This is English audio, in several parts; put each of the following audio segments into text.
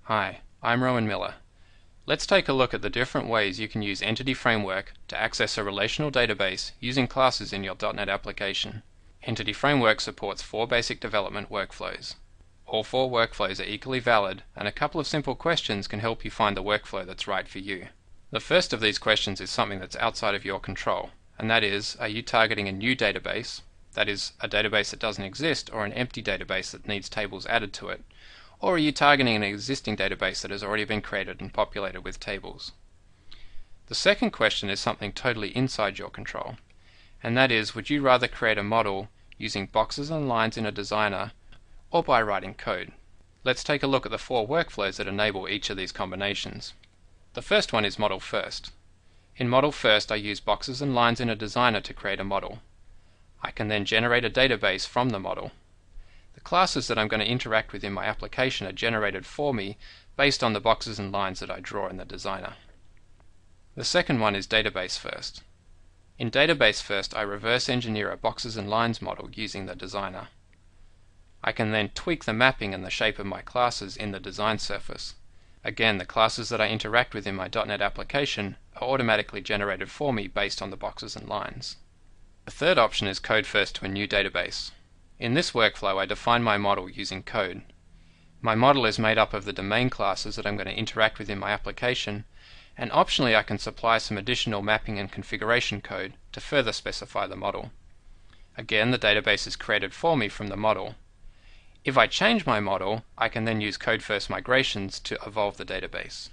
Hi, I'm Rowan Miller. Let's take a look at the different ways you can use Entity Framework to access a relational database using classes in your .NET application. Entity Framework supports 4 basic development workflows. All 4 workflows are equally valid, and a couple of simple questions can help you find the workflow that's right for you. The first of these questions is something that's outside of your control, and that is, are you targeting a new database, that is, a database that doesn't exist or an empty database that needs tables added to it, or are you targeting an existing database that has already been created and populated with tables? The second question is something totally inside your control, and that is, would you rather create a model using boxes and lines in a designer or by writing code? Let's take a look at the 4 workflows that enable each of these combinations. The first one is Model First. In Model First, I use boxes and lines in a designer to create a model. I can then generate a database from the model. The classes that I'm going to interact with in my application are generated for me based on the boxes and lines that I draw in the designer. The second one is Database First. In Database First, I reverse engineer a boxes and lines model using the designer. I can then tweak the mapping and the shape of my classes in the design surface. Again, the classes that I interact with in my .NET application are automatically generated for me based on the boxes and lines. The third option is Code First to a new database. In this workflow, I define my model using code. My model is made up of the domain classes that I'm going to interact with in my application, and optionally I can supply some additional mapping and configuration code to further specify the model. Again, the database is created for me from the model. If I change my model, I can then use Code First migrations to evolve the database.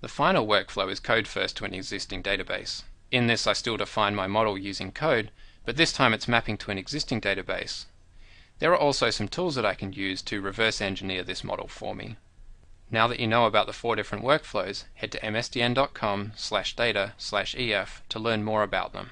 The final workflow is Code First to an existing database. In this, I still define my model using code, but this time it's mapping to an existing database. There are also some tools that I can use to reverse engineer this model for me. Now that you know about the 4 different workflows, head to msdn.com/data/ef to learn more about them.